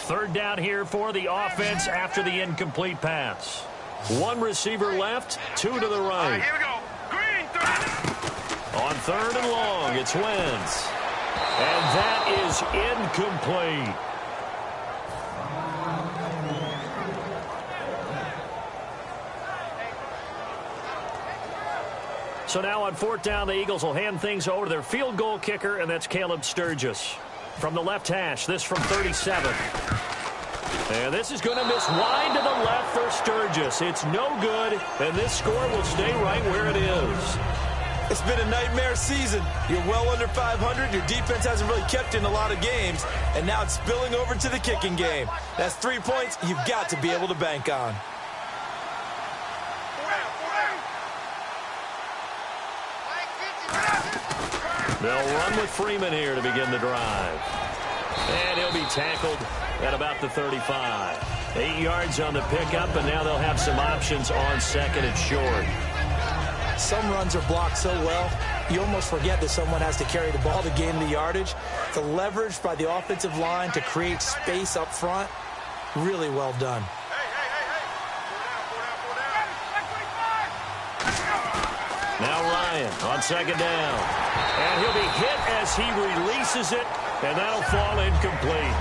Third down here for the offense after the incomplete pass. One receiver left, two to the right. Here we go. Green, on third and long, it's Wentz. And that is incomplete. So now on fourth down, the Eagles will hand things over to their field goal kicker, and that's Caleb Sturgis. From the left hash, this from 37. And this is going to miss wide to the left for Sturgis. It's no good, and this score will stay right where it is. It's been a nightmare season. You're well under 500. Your defense hasn't really kept in a lot of games, and now it's spilling over to the kicking game. That's 3 points you've got to be able to bank on. They'll run with Freeman here to begin the drive. And he'll be tackled at about the 35. 8 yards on the pickup, and now they'll have some options on second and short. Some runs are blocked so well, you almost forget that someone has to carry the ball to gain the yardage. The leverage by the offensive line to create space up front, really well done. Now Ryan on second down. And he'll be hit as he releases it, and that'll fall incomplete.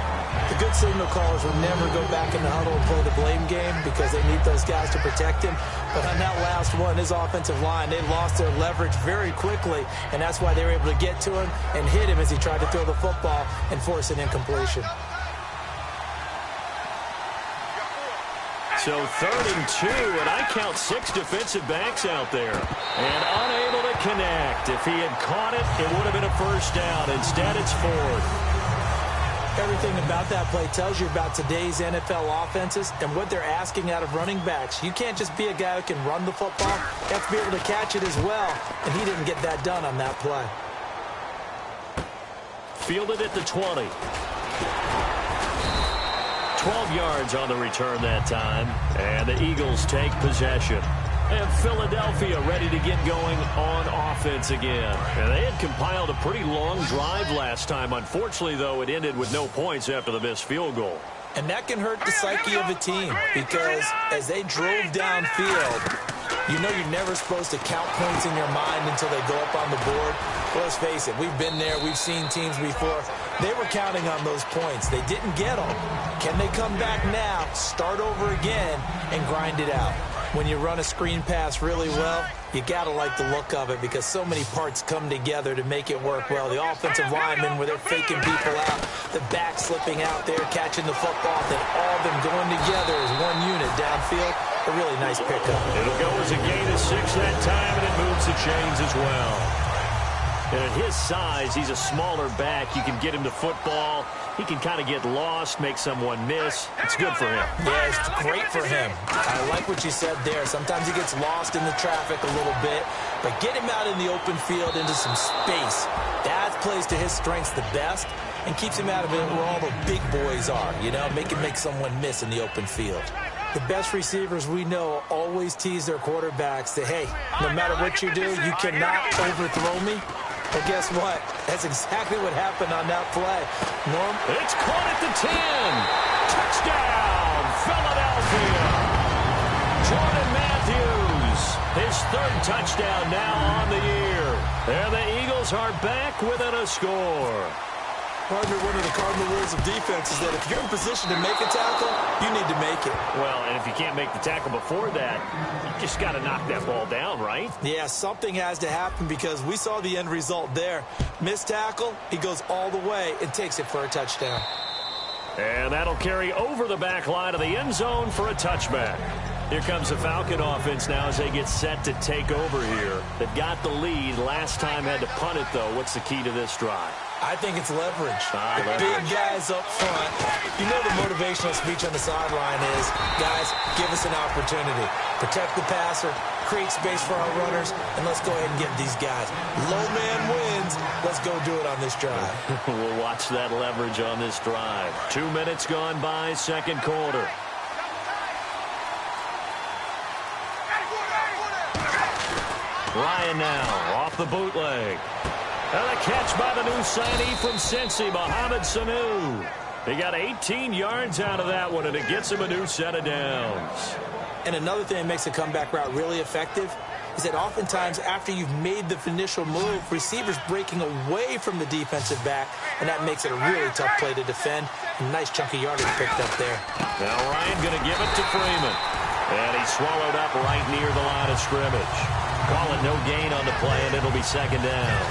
The good signal callers will never go back in the huddle and play the blame game because they need those guys to protect him. But on that last one, his offensive line, they lost their leverage very quickly, and that's why they were able to get to him and hit him as he tried to throw the football and force an incompletion. So 3rd and 2, and I count 6 defensive backs out there. And unable to connect. If he had caught it, it would have been a first down. Instead, it's 4th. Everything about that play tells you about today's NFL offenses and what they're asking out of running backs. You can't just be a guy who can run the football. You have to be able to catch it as well, and he didn't get that done on that play. Fielded at the 20. 12 yards on the return that time, and the Eagles take possession. And Philadelphia ready to get going on offense again. And they had compiled a pretty long drive last time. Unfortunately, though, it ended with no points after the missed field goal. And that can hurt the psyche of a team because as they drove downfield, you know you're never supposed to count points in your mind until they go up on the board. Well, let's face it, we've been there. We've seen teams before. They were counting on those points. They didn't get them. Can they come back now, start over again, and grind it out? When you run a screen pass really well, you got to like the look of it because so many parts come together to make it work well. The offensive linemen where they're faking people out, the back slipping out there, catching the football, then all of them going together as one unit downfield. A really nice pickup. It'll go as a gain of 6 that time, and it moves the chains as well. And at his size, he's a smaller back. You can get him to football. He can kind of get lost, make someone miss. It's good for him. Yeah, it's great for him. I like what you said there. Sometimes he gets lost in the traffic a little bit, but get him out in the open field into some space. That plays to his strengths the best and keeps him out of it where all the big boys are, you know, make someone miss in the open field. The best receivers we know always tease their quarterbacks that, hey, no matter what you do, you cannot overthrow me. Well, guess what? That's exactly what happened on that play. Norm? It's caught at the 10. Touchdown, Philadelphia. Jordan Matthews, his 3rd touchdown now on the year. And the Eagles are back within a score. Partner, one of the cardinal rules of defense is that if you're in position to make a tackle, you need to make it. Well, and if you can't make the tackle before that, you just got to knock that ball down, right? Yeah, something has to happen because we saw the end result there. Missed tackle, he goes all the way and takes it for a touchdown. And that'll carry over the back line of the end zone for a touchback. Here comes the Falcon offense now as they get set to take over here. They've got the lead. Last time had to punt it, though. What's the key to this drive? I think it's leverage. The big guys up front. You know the motivational speech on the sideline is, guys, give us an opportunity. Protect the passer, create space for our runners, and let's go ahead and get these guys. Low man wins. Let's go do it on this drive. We'll watch that leverage on this drive. 2 minutes gone by, second quarter. Ryan now off the bootleg. And a catch by the new signee from Cincy, Mohamed Sanu. He got 18 yards out of that one, and it gets him a new set of downs. And another thing that makes a comeback route really effective is that oftentimes after you've made the initial move, receivers breaking away from the defensive back, and that makes it a really tough play to defend. A nice chunky yardage picked up there. Now Ryan going to give it to Freeman. And he's swallowed up right near the line of scrimmage. Call it no gain on the play, and it'll be second down.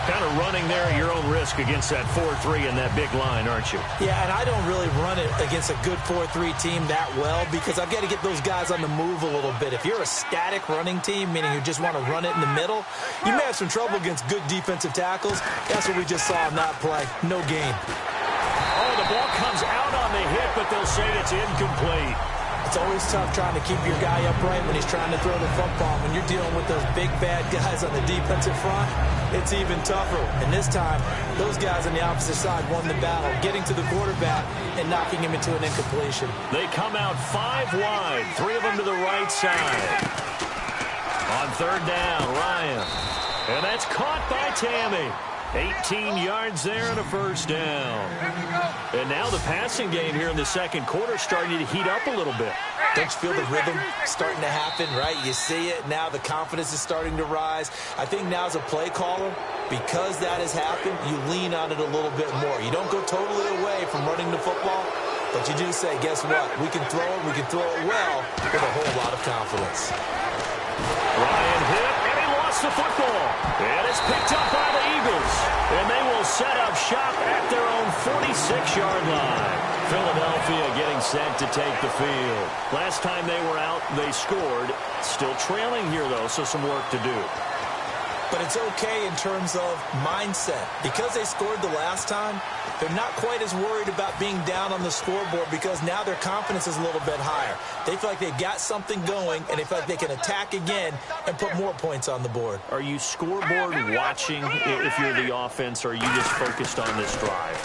Kind of running there at your own risk against that 4-3 and that big line, aren't you? Yeah, and I don't really run it against a good 4-3 team that well because I've got to get those guys on the move a little bit. If you're a static running team, meaning you just want to run it in the middle, you may have some trouble against good defensive tackles. That's what we just saw on that play. No gain. Oh, the ball comes out on the hit, but they'll say it's incomplete. It's always tough trying to keep your guy upright when he's trying to throw the football. When you're dealing with those big, bad guys on the defensive front, it's even tougher. And this time, those guys on the opposite side won the battle, getting to the quarterback and knocking him into an incompletion. They come out 5 wide, 3 of them to the right side. On third down, Ryan. And that's caught by Tammy. 18 yards there and a first down. And now the passing game here in the second quarter starting to heat up a little bit. Don't you feel the rhythm starting to happen, right? You see it. Now the confidence is starting to rise. I think now as a play caller, because that has happened, you lean on it a little bit more. You don't go totally away from running the football, but you do say, guess what? We can throw it. We can throw it well with a whole lot of confidence. Ryan hit, and he lost the football. And it's picked up by the Eagles. And they will set up shop at their own 46-yard line. Philadelphia getting set to take the field. Last time they were out, they scored. Still trailing here, though, so some work to do. But it's okay in terms of mindset. Because they scored the last time, they're not quite as worried about being down on the scoreboard because now their confidence is a little bit higher. They feel like they've got something going, and they feel like they can attack again and put more points on the board. Are you scoreboard watching if you're the offense, or are you just focused on this drive?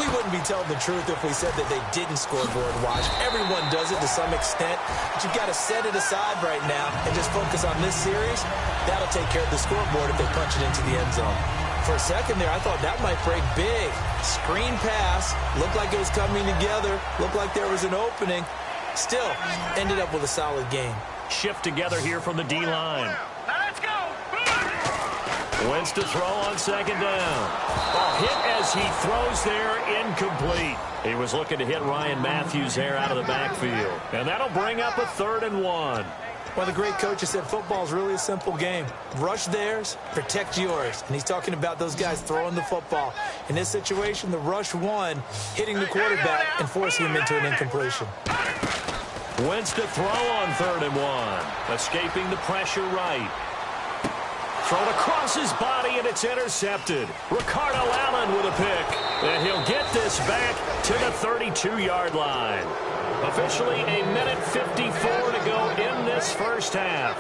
We wouldn't be telling the truth if we said that they didn't scoreboard watch. Everyone does it to some extent, but you've got to set it aside right now and just focus on this series. That'll take care of the scoreboard if they punch it into the end zone. For a second there, I thought that might break big. Screen pass, looked like it was coming together, looked like there was an opening. Still, ended up with a solid game. Shift together here from the D-line. Let's go! Wentz to throw on second down. A hit as he throws there, incomplete. He was looking to hit Ryan Matthews there out of the backfield. And that'll bring up a 3rd and 1. Well, the great coach has said football is really a simple game. Rush theirs, protect yours. And he's talking about those guys throwing the football. In this situation, the rush won, hitting the quarterback and forcing him into an incompletion. Wentz to throw on 3rd and 1. Escaping the pressure right. Thrown across his body, and it's intercepted. Ricardo Allen with a pick. And he'll get this back to the 32-yard line. Officially a minute 54 to go in this first half.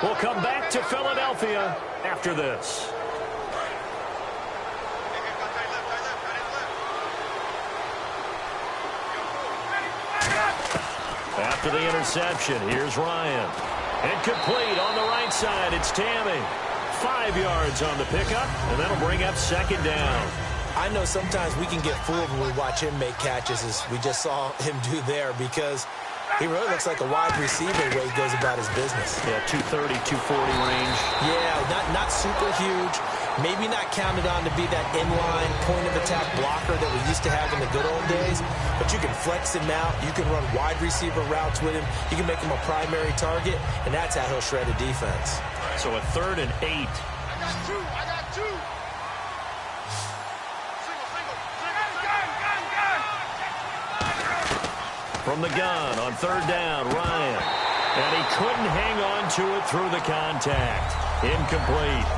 We'll come back to Philadelphia after this. After the interception, here's Ryan. Incomplete on the right side. It's Tammy. 5 yards on the pickup, and that'll bring up second down. I know sometimes we can get fooled when we watch him make catches, as we just saw him do there, because he really looks like a wide receiver the way he goes about his business. Yeah, 230, 240 range. Yeah, not super huge. Maybe not counted on to be that inline point-of-attack blocker that we used to have in the good old days, but you can flex him out. You can run wide receiver routes with him. You can make him a primary target, and that's how he'll shred a defense. So a 3rd and 8. I got two. From the gun on 3rd down, Ryan. And he couldn't hang on to it through the contact. Incomplete.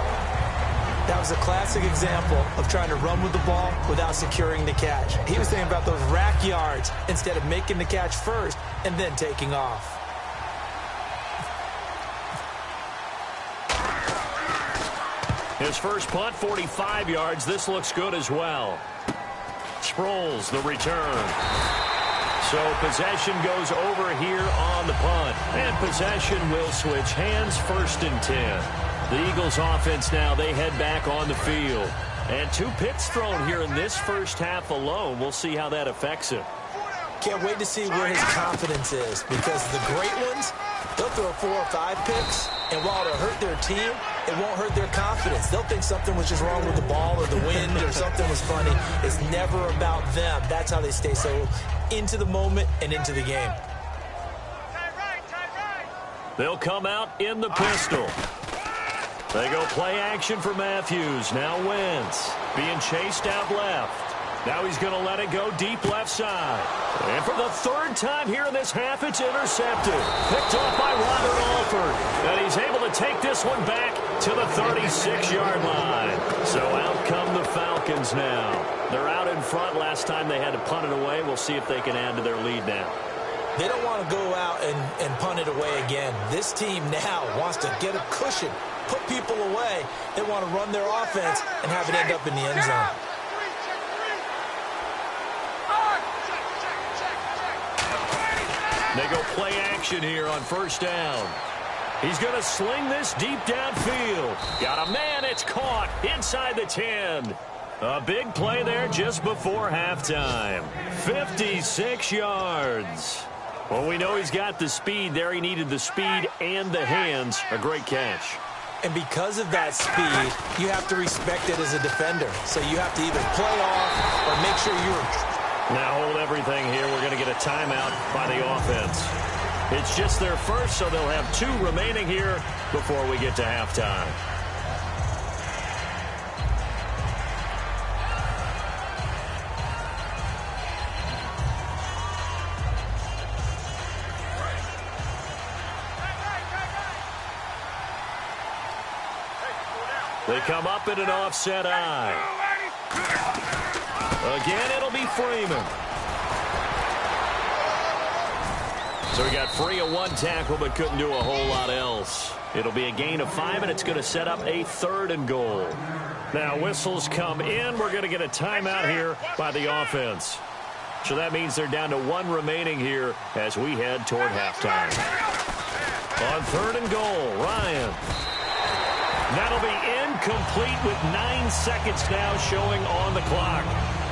That was a classic example of trying to run with the ball without securing the catch. He was thinking about those rack yards instead of making the catch first and then taking off. His first punt, 45 yards. This looks good as well. Sproles, the return. So possession goes over here on the punt. And possession will switch hands, 1st and 10. The Eagles offense now, they head back on the field. And 2 picks thrown here in this first half alone. We'll see how that affects him. Can't wait to see where his confidence is, because the great ones, they'll throw 4 or 5 picks, and while it'll hurt their team, it won't hurt their confidence. They'll think something was just wrong with the ball or the wind or something was funny. It's never about them. That's how they stay so into the moment and into the game. They'll come out in the pistol. They go play action for Matthews. Now Wentz being chased out left. Now he's going to let it go deep left side. And for the 3rd time here in this half, it's intercepted. Picked off by Robert Alford. And he's able to take this one back to the 36-yard line. So out come the Falcons now. They're out in front. Last time they had to punt it away. We'll see if they can add to their lead now. They don't want to go out and punt it away again. This team now wants to get a cushion, put people away. They want to run their offense and have it end up in the end zone. They go play action here on 1st down. He's going to sling this deep downfield. Got a man. It's caught inside the 10. A big play there just before halftime. 56 yards. Well, we know he's got the speed there. He needed the speed and the hands. A great catch. And because of that speed, you have to respect it as a defender. So you have to either play off or make sure you're... Now hold everything here. We're going to get a timeout by the offense. It's just their first, so they'll have 2 remaining here before we get to halftime. They come up in an offset eye. Again, it'll be Freeman. So he got free of 1 tackle, but couldn't do a whole lot else. It'll be a gain of 5, and it's going to set up a 3rd and goal. Now, whistles come in. We're going to get a timeout here by the offense. So that means they're down to 1 remaining here as we head toward halftime. On 3rd and goal, Ryan. That'll be incomplete with 9 seconds now showing on the clock.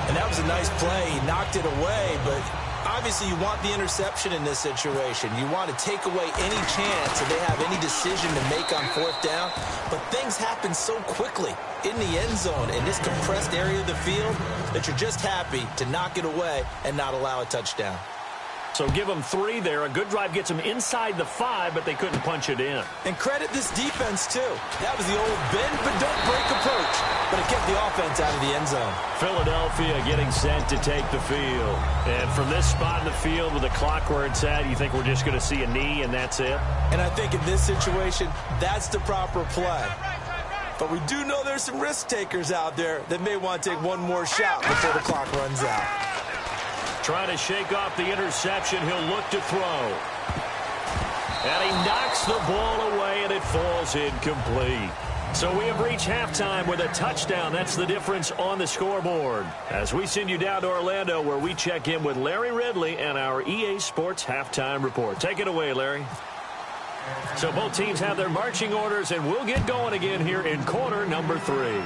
And that was a nice play. He knocked it away, but obviously you want the interception in this situation. You want to take away any chance that they have any decision to make on 4th down. But things happen so quickly in the end zone in this compressed area of the field that you're just happy to knock it away and not allow a touchdown. So give them 3 there. A good drive gets them inside the 5, but they couldn't punch it in. And credit this defense, too. That was the old bend but don't break approach, but it kept the offense out of the end zone. Philadelphia getting set to take the field. And from this spot in the field with the clock where it's at, you think we're just going to see a knee and that's it? And I think in this situation, that's the proper play. But we do know there's some risk takers out there that may want to take one more shot before the clock runs out. Trying to shake off the interception. He'll look to throw. And he knocks the ball away, and it falls incomplete. So we have reached halftime with a touchdown. That's the difference on the scoreboard. As we send you down to Orlando, where we check in with Larry Ridley and our EA Sports Halftime Report. Take it away, Larry. So both teams have their marching orders, and we'll get going again here in quarter number 3.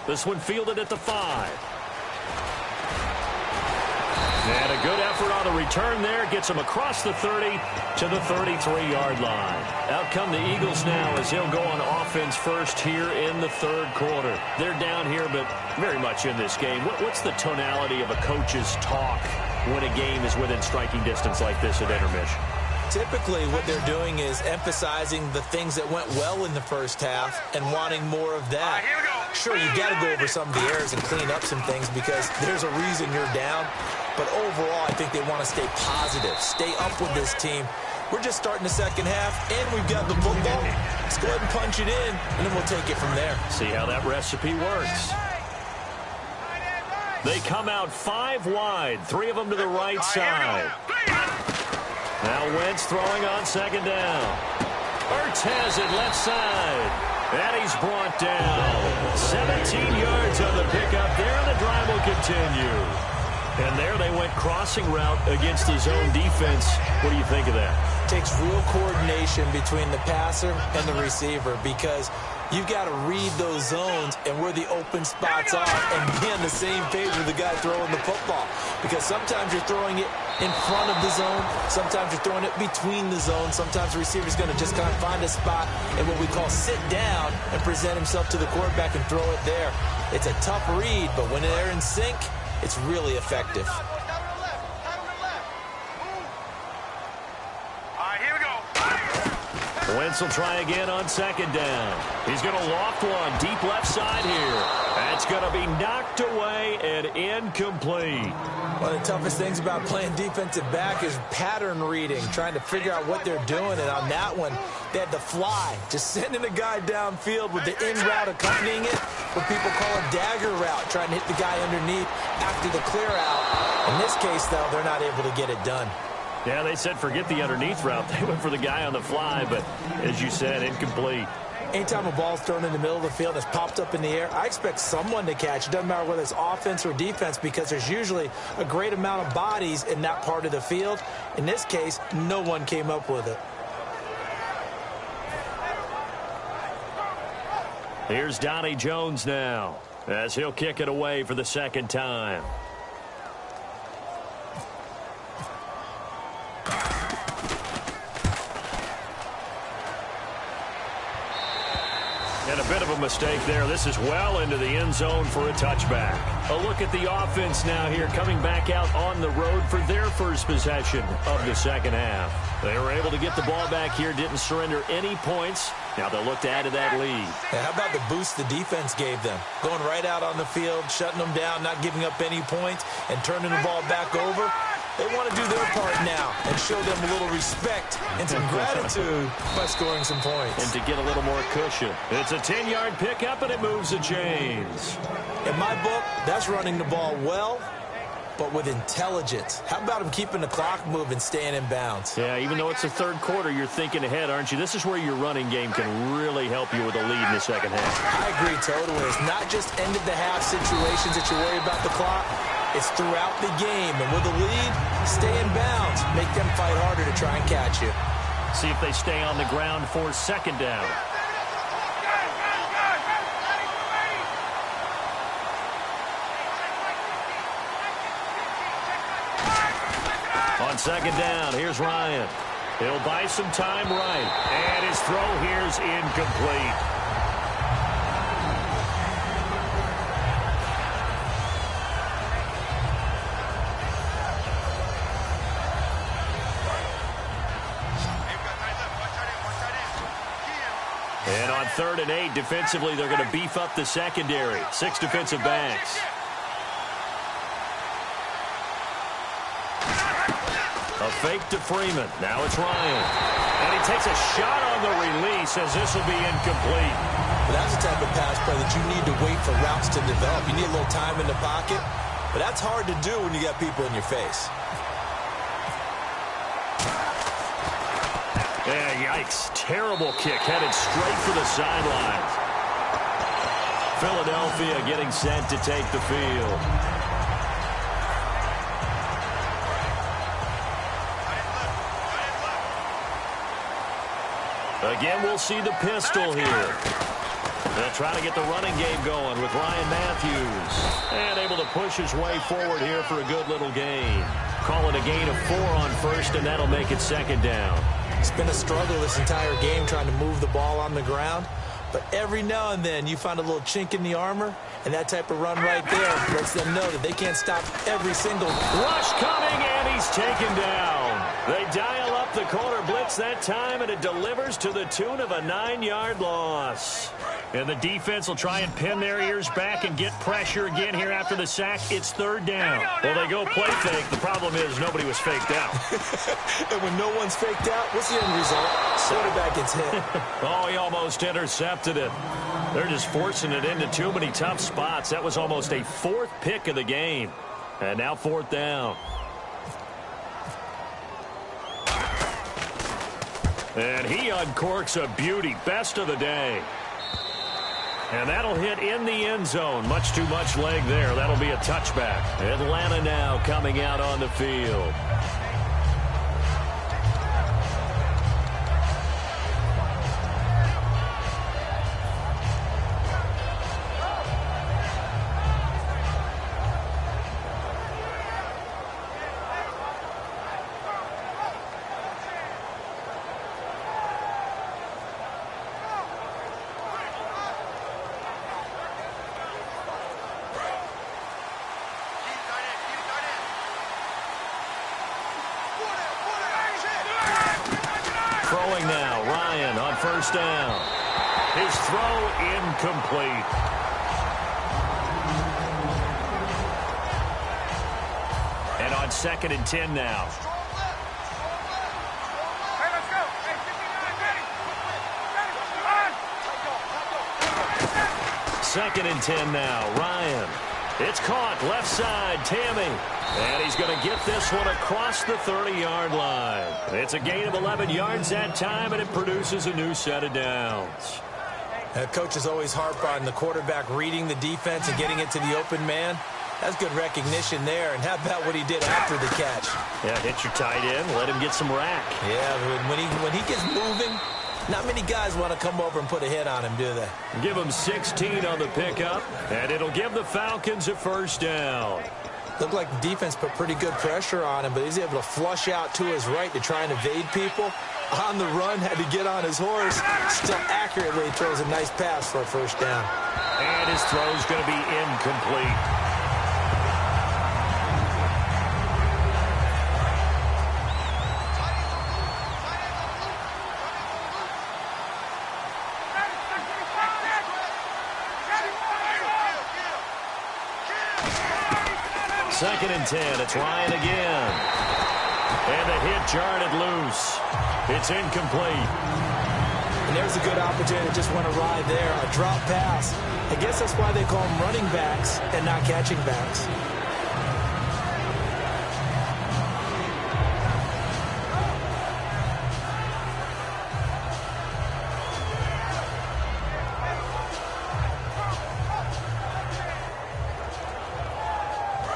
This one fielded at the 5. And a good effort on the return there. Gets him across the 30 to the 33-yard line. Out come the Eagles now as they'll go on offense first here in the 3rd quarter. They're down here, but very much in this game. What's the tonality of a coach's talk when a game is within striking distance like this at intermission? Typically, what they're doing is emphasizing the things that went well in the first half and wanting more of that. Sure, you've got to go over some of the errors and clean up some things because there's a reason you're down. But overall, I think they want to stay positive, stay up with this team. We're just starting the second half, and we've got the football. Let's go ahead and punch it in, and then we'll take it from there. See how that recipe works. They come out 5 wide, 3 of them to the right side. Now Wentz throwing on 2nd down. Ertz has it left side. And he's brought down. 17 yards on the pickup there, and the drive will continue. And there they went crossing route against the zone defense. What do you think of that? Takes real coordination between the passer and the receiver because You've got to read those zones and where the open spots are and be on the same page with the guy throwing the football. Because sometimes you're throwing it in front of the zone. Sometimes you're throwing it between the zones. Sometimes the receiver's going to just kind of find a spot and what we call sit down and present himself to the quarterback and throw it there. It's a tough read, but when they're in sync, it's really effective. Wentz will try again on second down. He's going to loft one deep left side here. That's going to be knocked away and incomplete. One of the toughest things about playing defensive back is pattern reading, trying to figure out what they're doing. And on that one, they had to fly, just sending a guy downfield with the in route accompanying it, what people call a dagger route, trying to hit the guy underneath after the clear out. In this case, though, they're not able to get it done. Yeah, they said forget the underneath route. They went for the guy on the fly, but as you said, incomplete. Anytime a ball's thrown in the middle of the field and it's popped up in the air, I expect someone to catch. It doesn't matter whether it's offense or defense because there's usually a great amount of bodies in that part of the field. In this case, no one came up with it. Here's Donnie Jones now as he'll kick it away for the second time. And a bit of a mistake there. This is well into the end zone for a touchback. A look at the offense now here, coming back out on the road for their first possession of the second half. They were able to get the ball back here, didn't surrender any points. Now they'll look to add to that lead. Yeah, how about the boost the defense gave them? Going right out on the field, shutting them down, not giving up any points, and turning the ball back over. They want to do their part now and show them a little respect and some gratitude by scoring some points. And to get a little more cushion. It's a 10-yard pickup, and it moves the chains. In my book, that's running the ball well, but with intelligence. How about him keeping the clock moving, staying in bounds? Yeah, even though it's the third quarter, you're thinking ahead, aren't you? This is where your running game can really help you with a lead in the second half. I agree totally. It's not just end-of-the-half situations that you worry about the clock. It's throughout the game. And with a lead, stay in bounds. Make them fight harder to try and catch you. See if they stay on the ground for second down. On second down, here's Ryan. He'll buy some time right. And his throw here's incomplete. And on 3rd and 8, defensively, they're going to beef up the secondary. 6 defensive backs. A fake to Freeman. Now it's Ryan. And he takes a shot on the release as this will be incomplete. But that's the type of pass play that you need to wait for routes to develop. You need a little time in the pocket. But that's hard to do when you got people in your face. Yeah, yikes. Terrible kick headed straight for the sidelines. Philadelphia getting set to take the field. Again, we'll see the pistol here. They'll try to get the running game going with Ryan Matthews. And able to push his way forward here for a good little gain. Call it a gain of 4 on first, and that'll make it second down. It's been a struggle this entire game trying to move the ball on the ground. But every now and then you find a little chink in the armor, and that type of run right there lets them know that they can't stop every single. Rush coming, and he's taken down. They dial up the corner blitz that time, and it delivers to the tune of a 9-yard loss. And the defense will try and pin their ears back and get pressure again here after the sack. It's 3rd down. Well, they go play fake. The problem is nobody was faked out. And when no one's faked out, what's the end result? Quarterback gets hit. Oh, he almost intercepted it. They're just forcing it into too many tough spots. That was almost a 4th pick of the game. And now 4th down. And he uncorks a beauty. Best of the day. And that'll hit in the end zone. Much too much leg there. That'll be a touchback. Atlanta now coming out on the field. first down. His throw incomplete. And on 2nd and 10 now. Hey, let's go. Hey, 59, ready. 2nd and 10 now. Ryan. It's caught left side. Tammy. And he's going to get this one across the 30-yard line. It's a gain of 11 yards that time, and it produces a new set of downs. Coaches always harp on the quarterback reading the defense and getting it to the open man. That's good recognition there. And how about what he did after the catch? Yeah, hit your tight end, let him get some rack. Yeah, when he gets moving, not many guys want to come over and put a hit on him, do they? Give him 16 on the pickup, and it'll give the Falcons a first down. Looked like the defense put pretty good pressure on him, but he's able to flush out to his right to try and evade people. On the run, had to get on his horse. Still accurately throws a nice pass for a first down. And his throw's going to be incomplete. Second and 10. It's Ryan again. And the hit jarred it loose. It's incomplete. And there's a good opportunity to just want to ride there. A drop pass. I guess that's why they call them running backs and not catching backs.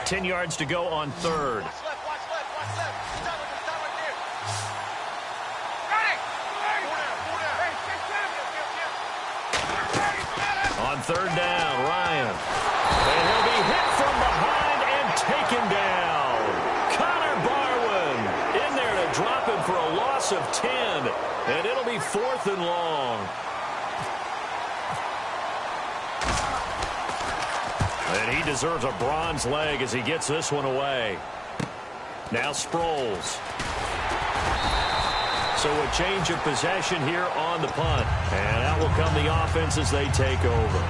Ten yards to go on 3rd. Watch left. Stop right there. Ready. On 3rd down, Ryan. And he'll be hit from behind and taken down. Connor Barwin in there to drop him for a loss of 10. And it'll be 4th and long. And he deserves a bronze leg as he gets this one away. Now Sproles. So a change of possession here on the punt. And out will come the offense as they take over.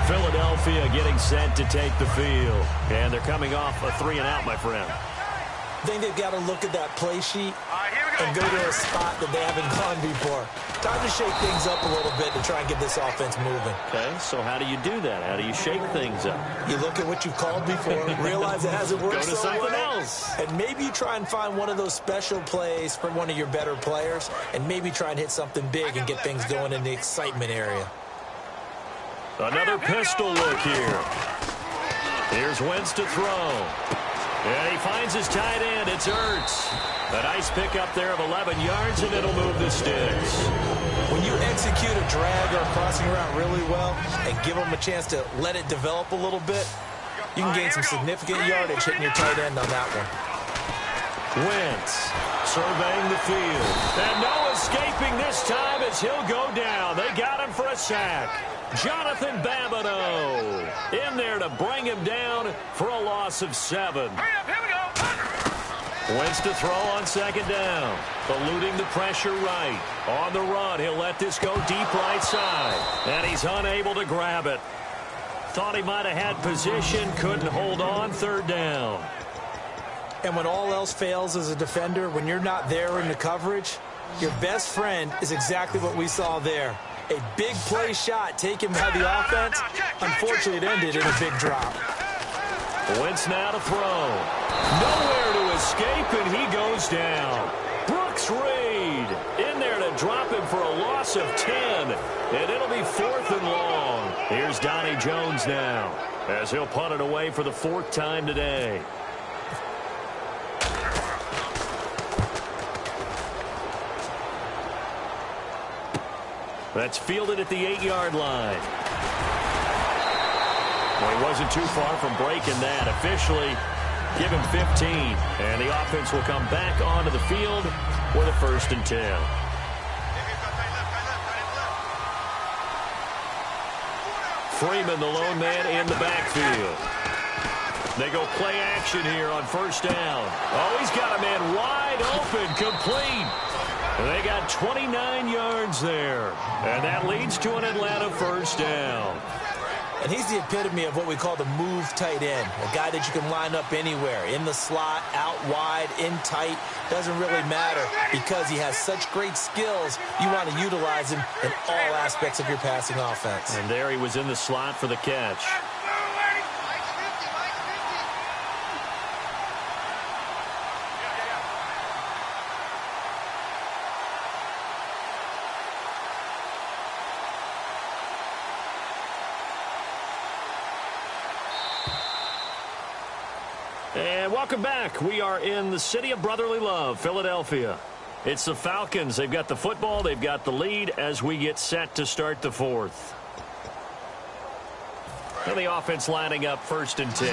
Philadelphia getting set to take the field. And they're coming off a 3-and-out, my friend. I think they've got to look at that play sheet Here we go. and go to a spot that they haven't gone before. Time to shake things up a little bit to try and get this offense moving. Okay, so how do you do that? How do you shake things up? You look at what you've called before, realize it hasn't worked Go to so something well, else. and maybe you try and find one of those special plays from one of your better players, and maybe try and hit something big and get things going in the excitement area. Another pistol look here. Here's Wentz to throw. And he finds his tight end. It's Ertz. A nice pickup there of 11 yards, and it'll move the sticks. When you execute a drag or a crossing route really well and give them a chance to let it develop a little bit, you can gain some significant yardage hitting your tight end on that one. Wentz surveying the field. And no escaping this time as he'll go down. They got him for a sack. Jonathan Babineau in there to bring him down for a loss of 7. Hurry up, here we go. Wentz to throw on 2nd down. Eluding the pressure right. On the run, he'll let this go deep right side. And he's unable to grab it. Thought he might have had position, couldn't hold on. 3rd down. And when all else fails as a defender, when you're not there in the coverage, your best friend is exactly what we saw there. A big play shot taken by the offense. Unfortunately, it ended in a big drop. Wentz now to throw. Nowhere to escape, and he goes down. Brooks Reed in there to drop him for a loss of 10. And it'll be 4th and long. Here's Donnie Jones now as he'll punt it away for the 4th time today. That's fielded at the 8-yard line. Well, he wasn't too far from breaking that. Officially, give him 15. And the offense will come back onto the field with a 1st and 10. Freeman, the lone man in the backfield. They go play action here on 1st down. Oh, he's got a man wide open, complete. They got 29 yards there. And that leads to an Atlanta first down. And he's the epitome of what we call the move tight end, a guy that you can line up anywhere, in the slot, out wide, in tight, doesn't really matter because he has such great skills. You want to utilize him in all aspects of your passing offense. And there he was in the slot for the catch. And welcome back. We are in the city of brotherly love, Philadelphia. It's the Falcons. They've got the football. They've got the lead as we get set to start the fourth. And the offense lining up 1st and 10.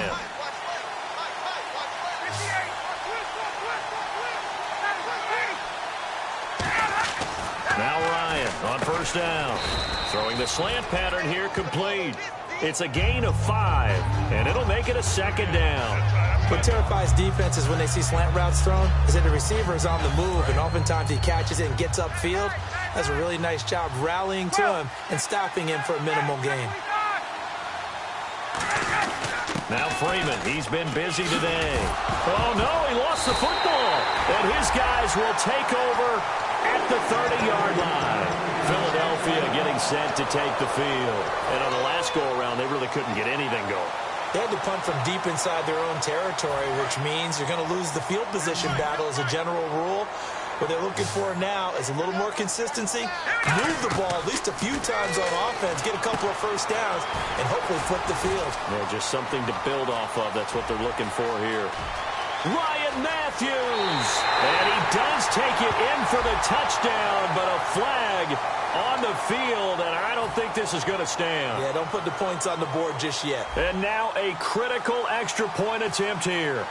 Now Ryan on 1st down. Throwing the slant pattern here, complete. It's a gain of 5, and it'll make it a 2nd down. What terrifies defenses when they see slant routes thrown is that the receiver is on the move, and oftentimes he catches it and gets upfield. That's a really nice job rallying to him and stopping him for a minimal gain. Now Freeman, he's been busy today. Oh, no, he lost the football. And his guys will take over at the 30-yard line. Philadelphia getting set to take the field. And on the last go-around, they really couldn't get anything going. They had to punt from deep inside their own territory, which means you're going to lose the field position battle as a general rule. What they're looking for now is a little more consistency, move the ball at least a few times on offense, get a couple of first downs, and hopefully flip the field. Yeah, just something to build off of. That's what they're looking for here. Ryan Matthews, and he does take it in for the touchdown, but a flag on the field, and I don't think this is going to stand. Yeah, don't put the points on the board just yet. And now a critical extra point attempt here.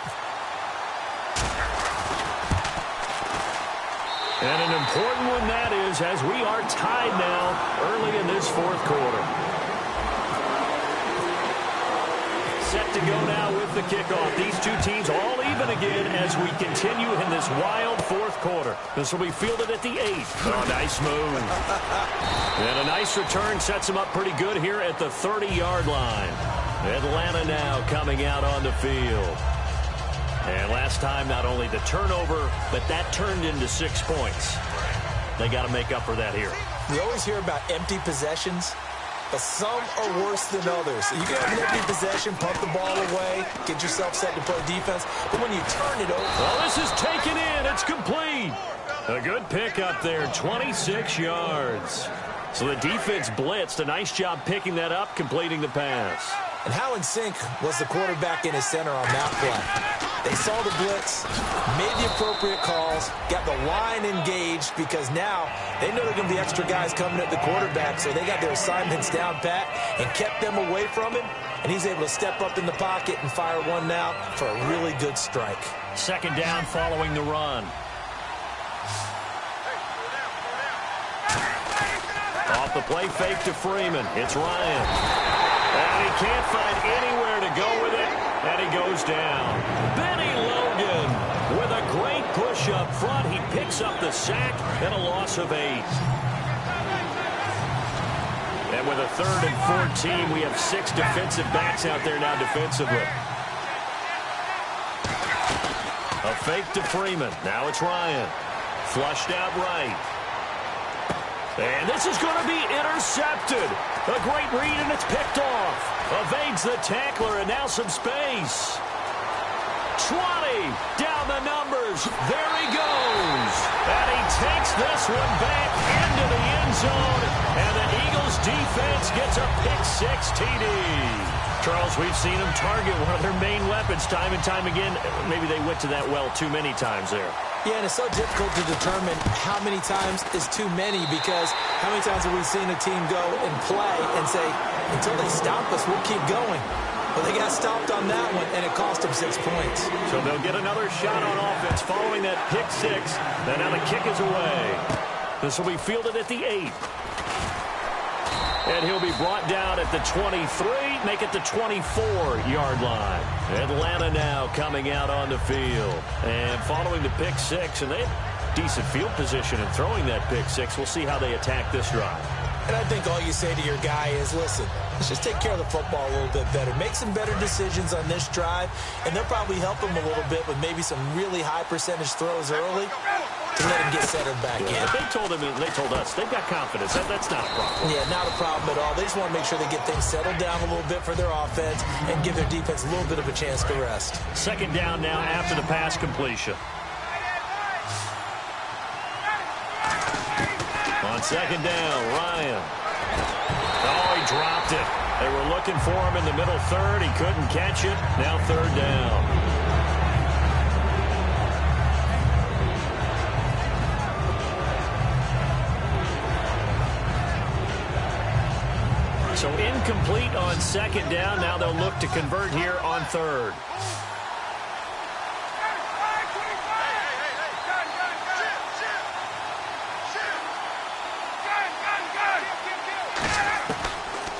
And an important one that is, as we are tied now early in this 4th quarter. Set to go now with the kickoff. These two teams all even again as we continue in this wild 4th quarter. This will be fielded at the 8. Oh, nice move. And a nice return sets them up pretty good here at the 30-yard line. Atlanta now coming out on the field. And last time, not only the turnover, but that turned into 6 points. They got to make up for that here. We always hear about empty possessions, but some are worse than others. You can have an empty possession, pump the ball away, get yourself set to play defense, but when you turn it over... Well, this is taken in. It's complete. A good pickup there, 26 yards. So the defense blitzed. A nice job picking that up, completing the pass. And how in sync was the quarterback in his center on that play? They saw the blitz, made the appropriate calls, got the line engaged because now they know there are going to be extra guys coming at the quarterback, so they got their assignments down pat and kept them away from him, and he's able to step up in the pocket and fire one out for a really good strike. 2nd down following the run. Off the play fake to Freeman. It's Ryan. And he can't find anywhere to go with it, and he goes down. Benny Logan with a great push up front. He picks up the sack and a loss of 8. And with a 3rd and 14, we have 6 defensive backs out there now defensively. A fake to Freeman. Now it's Ryan. Flushed out right. And this is going to be intercepted. A great read, and it's picked off. Evades the tackler, and now some space. 20 down the numbers. There he goes. And he takes this one back into the end zone. And the Eagles defense gets a pick-6 TD. Charles, we've seen them target one of their main weapons time and time again. Maybe they went to that well too many times there. Yeah, and it's so difficult to determine how many times is too many because how many times have we seen a team go and play and say, until they stop us, we'll keep going. Well, they got stopped on that one, and it cost them 6 points. So they'll get another shot on offense following that pick-6. And now the kick is away. This will be fielded at the 8. And he'll be brought down at the 23, make it the 24-yard line. Atlanta now coming out on the field. And following the pick-6, and decent field position in throwing that pick six. We'll see how they attack this drive. And I think all you say to your guy is, listen, let's just take care of the football a little bit better. Make some better decisions on this drive, and they'll probably help him a little bit with maybe some really high percentage throws early to let him get settled back in. If they told us, they've got confidence. That's not a problem. Yeah, not a problem at all. They just want to make sure they get things settled down a little bit for their offense and give their defense a little bit of a chance to rest. Second down now after the pass completion. On second down, Ryan. Oh, he dropped it. They were looking for him in the middle third. He couldn't catch it. Now third down. So incomplete on second down. Now they'll look to convert here on third.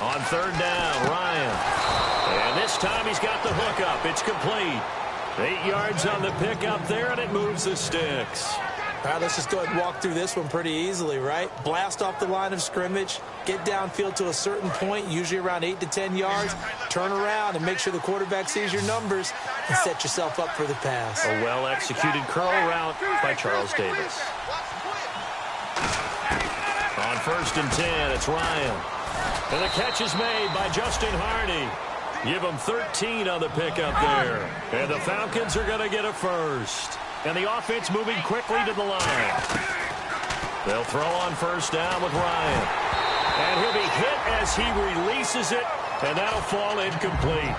On third down, Ryan. And this time he's got the hook up. It's complete. 8 yards on the pickup there, and it moves the sticks. All right, let's just go ahead and walk through this one pretty easily, right? Blast off the line of scrimmage, get downfield to a certain point, usually around 8 to 10 yards, turn around and make sure the quarterback sees your numbers and set yourself up for the pass. A well-executed curl route by Charles Davis. On first and 10, it's Ryan. And the catch is made by Justin Hardy. Give him 13 on the pickup there. And the Falcons are going to get a first. And the offense moving quickly to the line. They'll throw on first down with Ryan. And he'll be hit as he releases it. And that'll fall incomplete.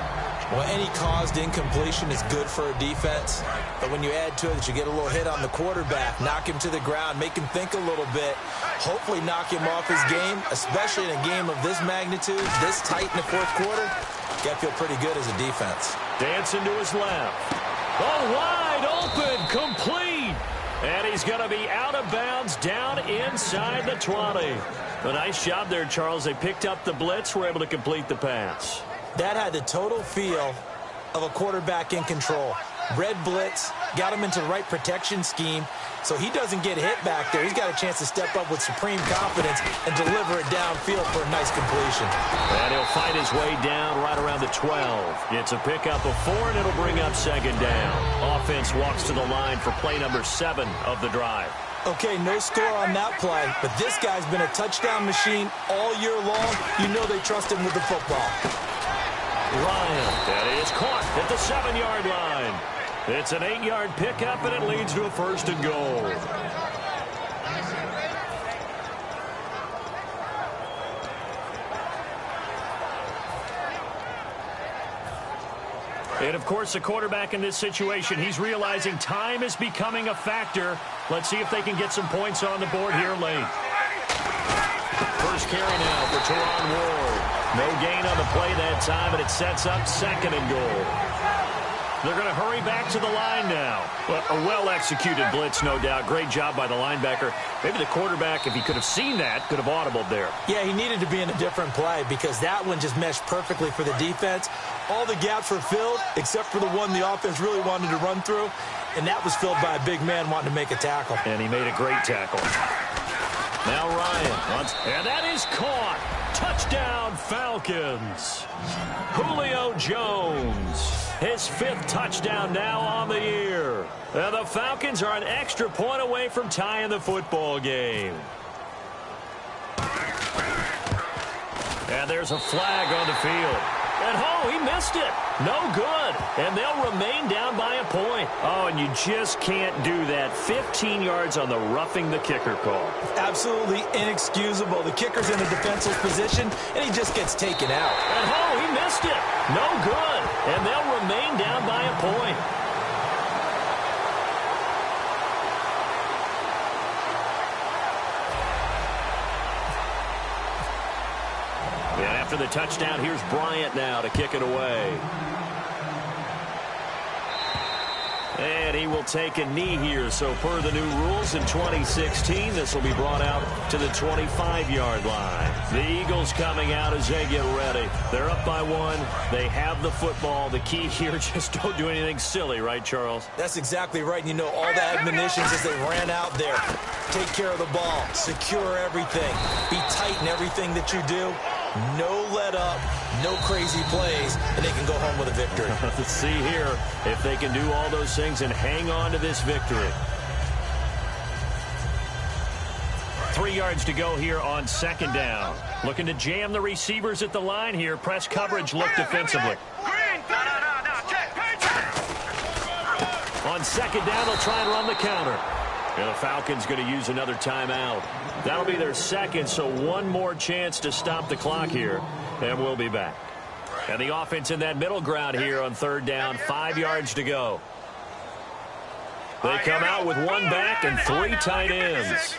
Well, any caused incompletion is good for a defense. But when you add to it that you get a little hit on the quarterback, knock him to the ground, make him think a little bit, hopefully knock him off his game, especially in a game of this magnitude, this tight in the fourth quarter, you got to feel pretty good as a defense. Dancing to his left. Oh, wide open, complete. And he's going to be out of bounds down inside the 20. A nice job there, Charles. They picked up the blitz, were able to complete the pass. That had the total feel of a quarterback in control. Red blitz, got him into the right protection scheme, so he doesn't get hit back there. He's got a chance to step up with supreme confidence and deliver it downfield for a nice completion. And he'll fight his way down right around the 12. It's a pickup of 4, and it'll bring up second down. Offense walks to the line for play number 7 of the drive. Okay, no score on that play, but this guy's been a touchdown machine all year long. You know they trust him with the football. Ryan, that is caught at the 7-yard line. It's an 8-yard pickup, and it leads to a first and goal. And, of course, the quarterback in this situation, he's realizing time is becoming a factor. Let's see if they can get some points on the board here late. First carry now for Teron Ward. No gain on the play that time, and it sets up second and goal. They're going to hurry back to the line now. Well, a well-executed blitz, no doubt. Great job by the linebacker. Maybe the quarterback, if he could have seen that, could have audibled there. Yeah, he needed to be in a different play because that one just meshed perfectly for the defense. All the gaps were filled except for the one the offense really wanted to run through, and that was filled by a big man wanting to make a tackle. And he made a great tackle. Now Ryan, and that is caught. Touchdown, Falcons. Julio Jones, his 5th touchdown now on the year. And the Falcons are an extra point away from tying the football game. And there's a flag on the field. And, oh, he missed it. No good. And they'll remain down by a point. Oh, and you just can't do that. 15 yards on the roughing the kicker call. Absolutely inexcusable. The kicker's in a defensive position, and he just gets taken out. And, oh, he missed it. No good. And they'll remain down by a point. After the touchdown, here's Bryant now to kick it away. And And he will take a knee here. So per the new rules in 2016, this will be brought out to the 25-yard line. The Eagles coming out as they get ready. They're up by 1. They have the football. The key here, just don't do anything silly, right, Charles? That's exactly right. You know, all the admonitions as they ran out there. Take care of the ball. Secure everything. Be tight in everything that you do. No let up, no crazy plays, and they can go home with a victory. Let's see here if they can do all those things and hang on to this victory. 3 yards to go here on 2nd down. Looking to jam the receivers at the line here. Press coverage look defensively. On 2nd down, they'll try and run the counter. And the Falcons going to use another timeout. That'll be their 2nd, so one more chance to stop the clock here, and we'll be back. And the offense in that middle ground here on 3rd down, 5 yards to go. They come out with 1 back and 3 tight ends.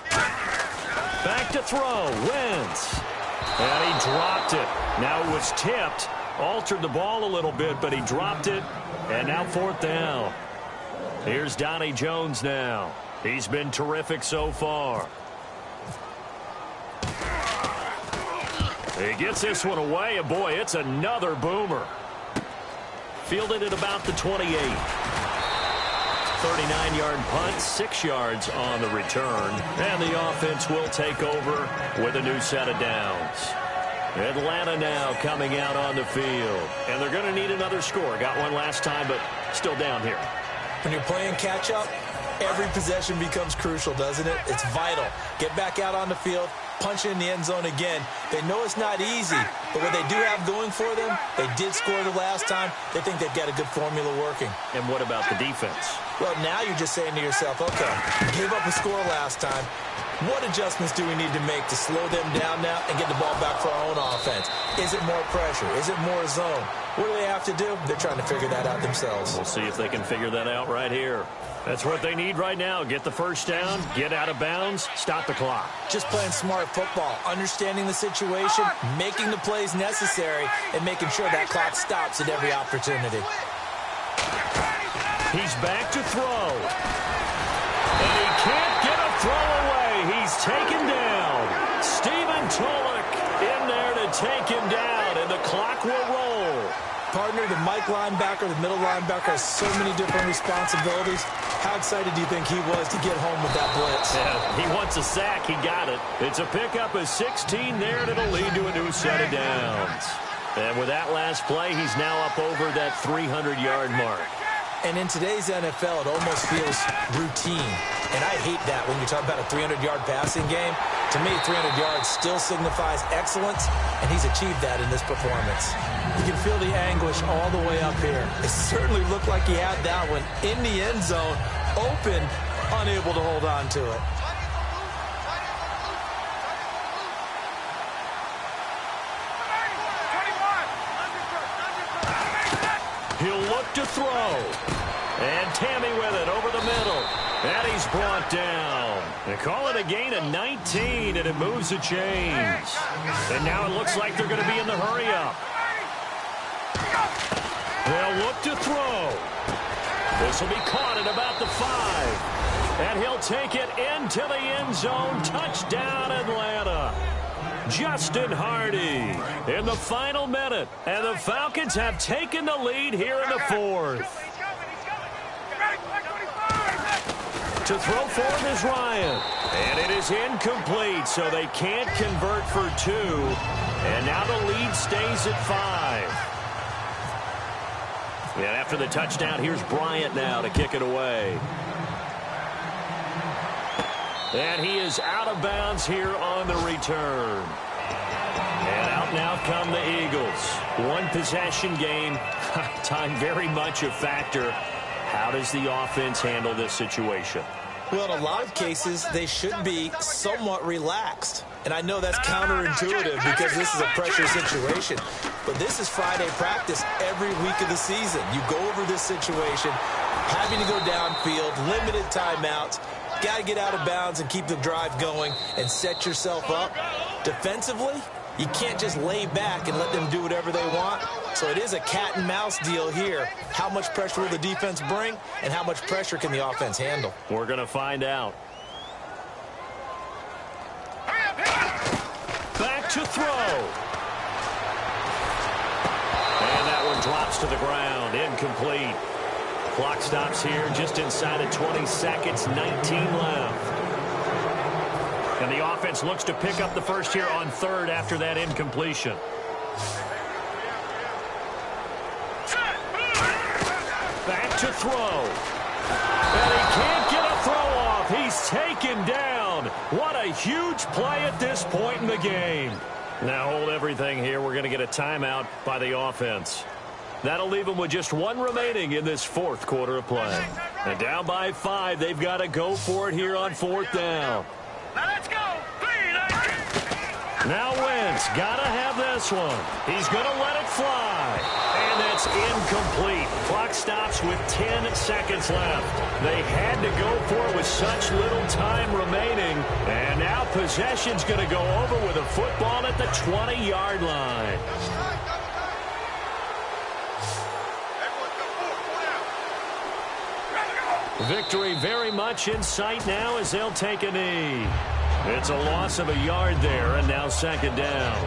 Back to throw, Wentz. And he dropped it. Now it was tipped, altered the ball a little bit, but he dropped it, and now 4th down. Here's Donnie Jones now. He's been terrific so far. He gets this one away, and boy, it's another boomer. Fielded at about the 28. 39-yard punt, 6 yards on the return. And the offense will take over with a new set of downs. Atlanta now coming out on the field. And they're going to need another score. Got one last time, but still down here. When you're playing catch-up, every possession becomes crucial, doesn't it? It's vital. Get back out on the field, punch in the end zone again. They know it's not easy, but what they do have going for them, they did score the last time. They think they've got a good formula working. And what about the defense? Well, now you're just saying to yourself, okay, gave up a score last time. What adjustments do we need to make to slow them down now and get the ball back for our own offense? Is it more pressure? Is it more zone? What do they have to do? They're trying to figure that out themselves. We'll see if they can figure that out right here. That's what they need right now. Get the first down, get out of bounds, stop the clock. Just playing smart football, understanding the situation, making the plays necessary, and making sure that clock stops at every opportunity. He's back to throw. And he can't get a throw away. He's taken down. Stephen Tulloch in there to take him down, and the clock will roll. Partner, the Mike linebacker, the middle linebacker has so many different responsibilities. How excited do you think he was to get home with that blitz? Yeah, he wants a sack. He got it. It's a pickup of 16 there, and it'll lead to a new set of downs. And with that last play, he's now up over that 300-yard mark. And in today's NFL, it almost feels routine. And I hate that when you talk about a 300-yard passing game. To me, 300 yards still signifies excellence, and he's achieved that in this performance. You can feel the anguish all the way up here. It certainly looked like he had that one in the end zone, open, unable to hold on to it. He'll look to throw. And Tammy with it over the middle. And he's brought down. They call it a gain of 19, and it moves the chains. And now it looks like they're going to be in the hurry-up. They'll look to throw. This will be caught at about the 5. And he'll take it into the end zone. Touchdown, Atlanta. Justin Hardy in the final minute. And the Falcons have taken the lead here in the 4th. To throw forward is Ryan. And it is incomplete, so they can't convert for 2. And now the lead stays at 5. And after the touchdown, here's Bryant now to kick it away. And he is out of bounds here on the return. And out now come the Eagles. One possession game. Time very much a factor. How does the offense handle this situation? Well, in a lot of cases, they should be somewhat relaxed. And I know that's counterintuitive because this is a pressure situation. But this is Friday practice every week of the season. You go over this situation, having to go downfield, limited timeouts, got to get out of bounds and keep the drive going and set yourself up. Defensively, You can't just lay back and let them do whatever they want. So it is a cat and mouse deal here. How much pressure will the defense bring, and how much pressure can the offense handle? We're going to find out. Back to throw. And that one drops to the ground. Incomplete. Clock stops here just inside of 20 seconds, 19 left. And the offense looks to pick up the first here on third after that incompletion. Back to throw. And he can't get a throw off. He's taken down. What a huge play at this point in the game. Now hold everything here. We're going to get a timeout by the offense. That'll leave them with just one remaining in this fourth quarter of play. And down by 5, they've got to go for it here on fourth down. Now let's go. Now Wentz got to have this one. He's going to let it fly. And that's incomplete. Clock stops with 10 seconds left. They had to go for it with such little time remaining. And now possession's going to go over with a football at the 20-yard line. Victory very much in sight now as they'll take a knee. It's a loss of a yard there, and now second down.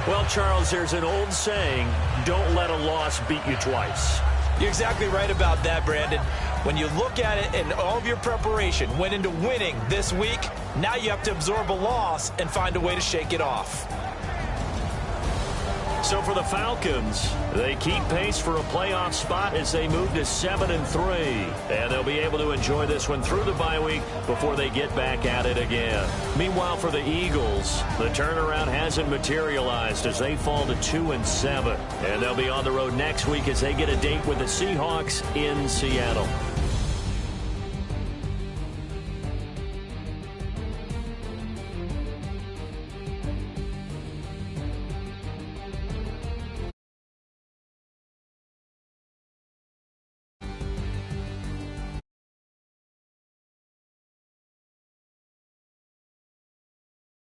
Well, Charles, there's an old saying, don't let a loss beat you twice. You're exactly right about that, Brandon. When you look at it and all of your preparation went into winning this week, now you have to absorb a loss and find a way to shake it off. So for the Falcons, they keep pace for a playoff spot as they move to 7-3. And they'll be able to enjoy this one through the bye week before they get back at it again. Meanwhile, for the Eagles, the turnaround hasn't materialized as they fall to 2-7. And they'll be on the road next week as they get a date with the Seahawks in Seattle.